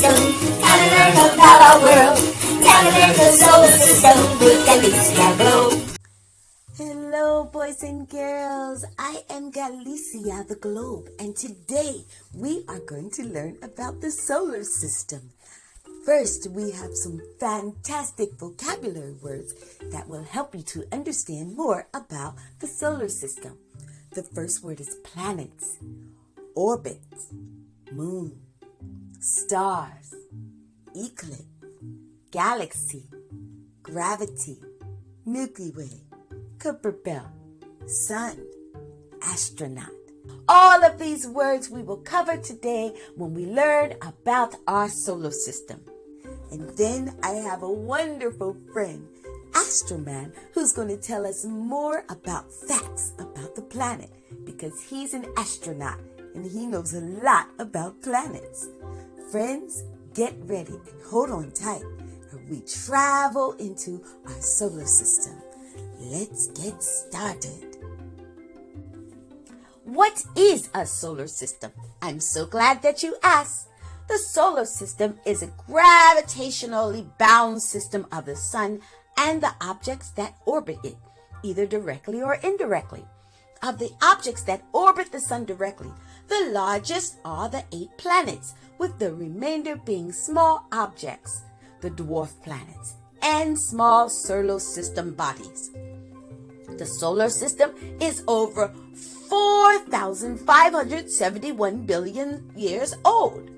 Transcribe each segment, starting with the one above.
system. Time to learn about our world. Time to learn the solar system with Galicia the Globe. Hello, boys and girls. I am Galicia the Globe, and today we are going to learn about the solar system. First, we have some fantastic vocabulary words that will help you to understand more about the solar system. The first word is planets, orbits, moon, stars, eclipse, galaxy, gravity, Milky Way, Kuiper Belt, sun, astronaut. All of these words we will cover today when we learn about our solar system. And then I have a wonderful friend, Astro Man, who's going to tell us more about facts about the planet because he's an astronaut and he knows a lot about planets. Friends, get ready and hold on tight as we travel into our solar system. Let's get started. What is a solar system? I'm so glad that you asked. The solar system is a gravitationally bound system of the sun and the objects that orbit it, either directly or indirectly. Of the objects that orbit the sun directly, the largest are the 8 planets, with the remainder being small objects, the dwarf planets, and small solar system bodies. The solar system is over 4,571 billion years old.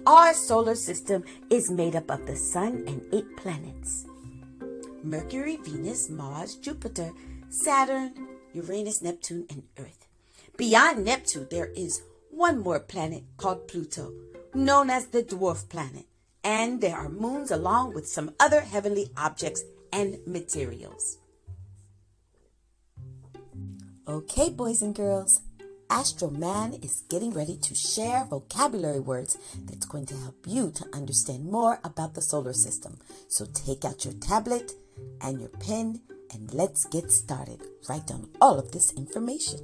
Our solar system is made up of the sun and 8 planets: Mercury, Venus, Mars, Jupiter, Saturn, Uranus, Neptune, and Earth. Beyond Neptune, there is one more planet called Pluto, known as the dwarf planet, and there are moons along with some other heavenly objects and materials. Okay, boys and girls, Astro Man is getting ready to share vocabulary words that's going to help you to understand more about the solar system. So take out your tablet and your pen and let's get started. Write down all of this information.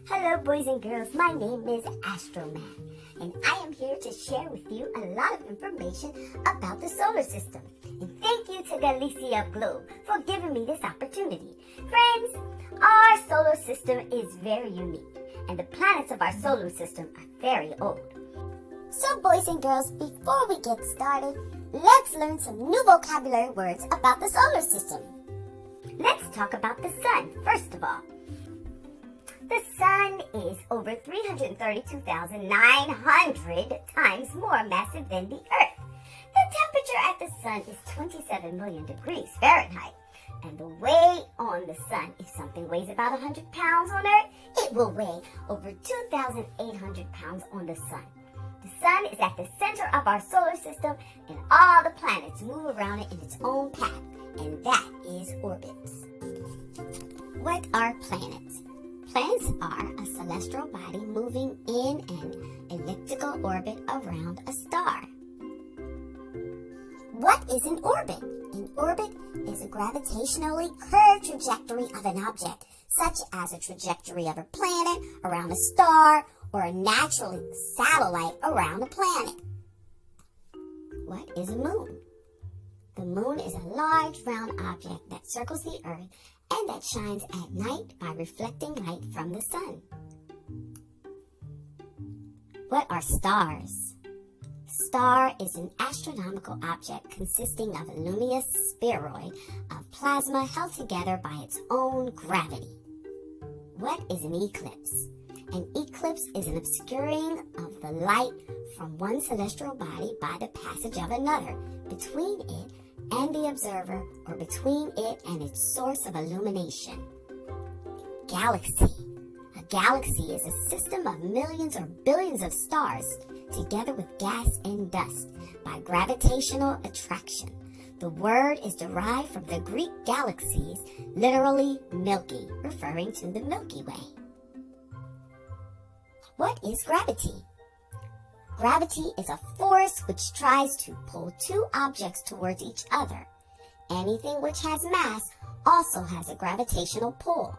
Hello, boys and girls. My name is Astro Man, and I am here to share with you a lot of information about the solar system. And thank you to Galicia Globe for giving me this opportunity. Friends, our solar system is very unique, and the planets of our solar system are very old. So, boys and girls, before we get started, let's learn some new vocabulary words about the solar system. Let's talk about the sun, first of all. The sun is over 332,900 times more massive than the Earth. The temperature at the sun is 27 million degrees Fahrenheit. And the weight on the sun, if something weighs about 100 pounds on Earth, it will weigh over 2,800 pounds on the sun. The sun is at the center of our solar system, and all the planets move around it in its own path, and that is orbits. What are planets? Planets are a celestial body moving in an elliptical orbit around a star. What is an orbit? An orbit is a gravitationally curved trajectory of an object, such as a trajectory of a planet around a star or a natural satellite around a planet. What is a moon? The moon is a large round object that circles the Earth and that shines at night by reflecting light from the sun. What are stars? Star is an astronomical object consisting of a luminous spheroid of plasma held together by its own gravity. What is an eclipse? An eclipse is an obscuring of the light from one celestial body by the passage of another between it and the observer, or between it and its source of illumination. Galaxy. A galaxy is a system of millions or billions of stars together with gas and dust by gravitational attraction. The word is derived from the Greek galaxies, literally Milky, referring to the Milky Way. What is gravity? Gravity is a force which tries to pull two objects towards each other. Anything which has mass also has a gravitational pull.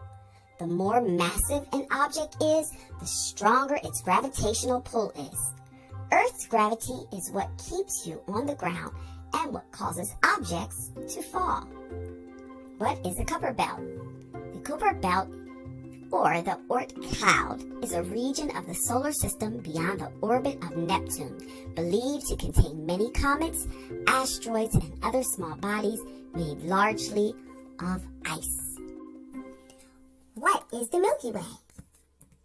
The more massive an object is, the stronger its gravitational pull is. Earth's gravity is what keeps you on the ground and what causes objects to fall. What is a Kuiper Belt? The Kuiper Belt, or the Oort cloud, is a region of the solar system beyond the orbit of Neptune, believed to contain many comets, asteroids, and other small bodies made largely of ice. What is the Milky Way?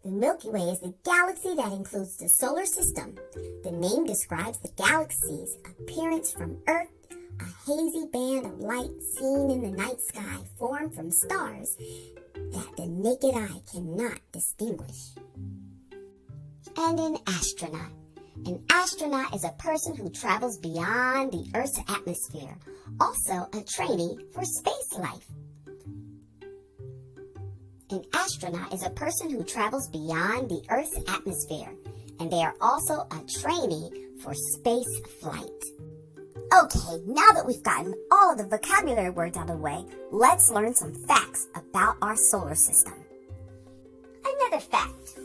The Milky Way is the galaxy that includes the solar system. The name describes the galaxy's appearance from Earth, a hazy band of light seen in the night sky formed from stars that the naked eye cannot distinguish. And an astronaut. An astronaut is a person who travels beyond the Earth's atmosphere, also a trainee for space life. An astronaut is a person who travels beyond the Earth's atmosphere, and they are also a trainee for space flight. Okay, now that we've gotten all of the vocabulary words out of the way, let's learn some facts about our solar system. Another fact.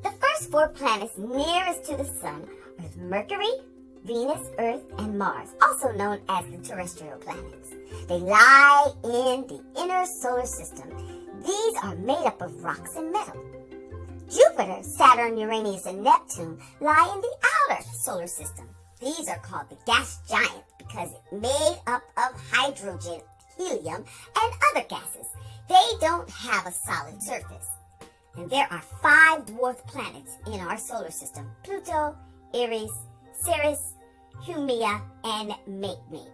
The first 4 planets nearest to the Sun are Mercury, Venus, Earth, and Mars, also known as the terrestrial planets. They lie in the inner solar system. These are made up of rocks and metal. Jupiter, Saturn, Uranus, and Neptune lie in the outer solar system. These are called the gas giants because it's made up of hydrogen, helium, and other gases. They don't have a solid surface. And there are 5 dwarf planets in our solar system: Pluto, Eris, Ceres, Haumea, and Makemake.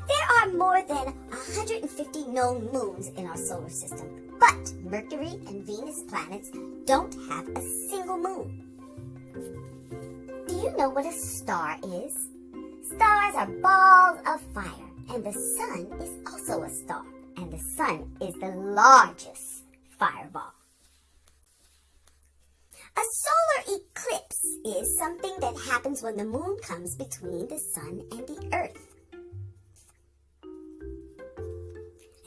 There are more than 150 known moons in our solar system, but Mercury and Venus planets don't have a single moon. Do you know what a star is? Stars are balls of fire, and the sun is also a star, and the sun is the largest fireball. A solar eclipse is something that happens when the moon comes between the sun and the earth.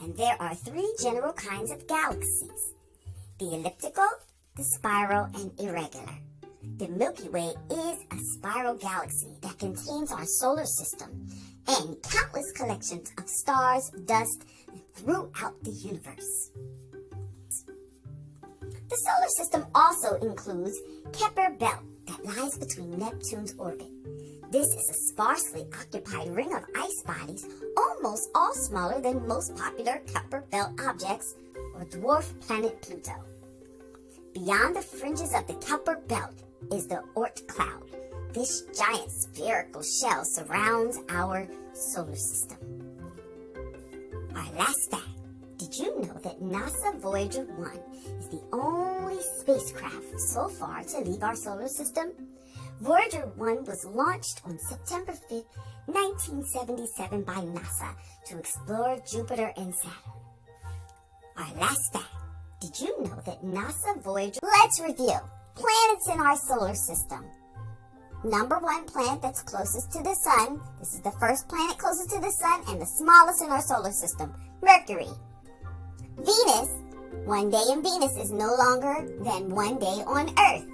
And there are 3 general kinds of galaxies: the elliptical, the spiral, and irregular. The Milky Way is a spiral galaxy that contains our solar system and countless collections of stars, dust, throughout the universe. The solar system also includes Kuiper Belt that lies between Neptune's orbit. This is a sparsely occupied ring of ice bodies, almost all smaller than most popular Kuiper Belt objects or dwarf planet Pluto. Beyond the fringes of the Kuiper Belt is the Oort cloud. This giant spherical shell surrounds our solar system. Our last fact. Did you know that NASA Voyager 1 is the only spacecraft so far to leave our solar system? Voyager 1 was launched on September 5th, 1977 by NASA to explore Jupiter and Saturn. Our last fact. Did you know that NASA Voyager... Let's review. Planets in our solar system. Number 1 planet that's closest to the sun. This is the first planet closest to the sun and the smallest in our solar system. Mercury. Venus. One day in Venus is no longer than one day on Earth.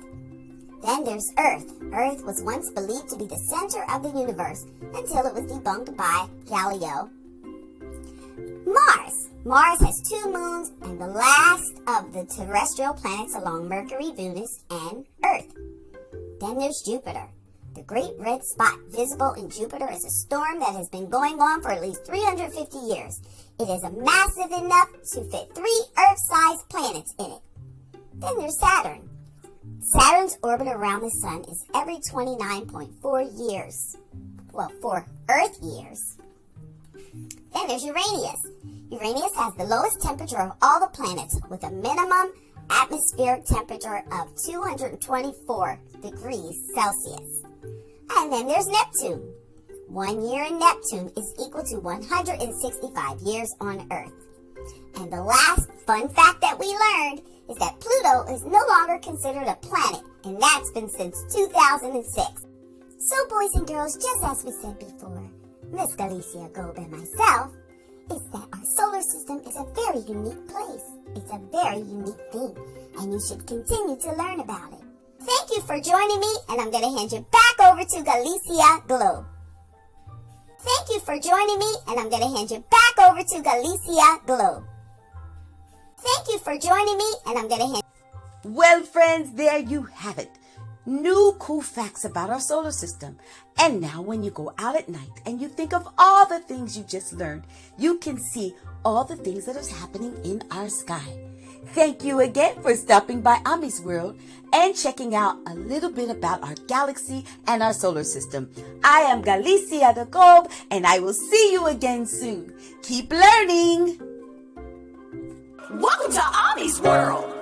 Then there's Earth. Earth was once believed to be the center of the universe until it was debunked by Galileo. Mars. Mars has 2 moons and the last of the terrestrial planets along Mercury, Venus, and Earth. Then there's Jupiter. The great red spot visible in Jupiter is a storm that has been going on for at least 350 years. It is massive enough to fit 3 Earth-sized planets in it. Then there's Saturn. Saturn's orbit around the sun is every 29.4 years. Well, 4 Earth years. Then there's Uranus. Uranus has the lowest temperature of all the planets with a minimum atmospheric temperature of 224 degrees Celsius. And then there's Neptune. 1 year in Neptune is equal to 165 years on Earth. And the last fun fact that we learned is that Pluto is no longer considered a planet, and that's been since 2006. So boys and girls, just as we said before, Miss Galicia the Globe and myself, is that our solar system is a very unique place. It's a very unique thing, and you should continue to learn about it. Thank you for joining me, and I'm going to hand you back over to Galicia Globe. Thank you for joining me, and I'm going to hand you back over to Galicia Globe. Thank you for joining me, and I'm going to hand... Well, friends, there you have it. New cool facts about our solar system. And now when you go out at night and you think of all the things you just learned, you can see all the things that is happening in our sky. Thank you again for stopping by Ommy'z World and checking out a little bit about our galaxy and our solar system. I am Galicia the Globe, and I will see you again soon. Keep learning! Welcome to Ommy'z World.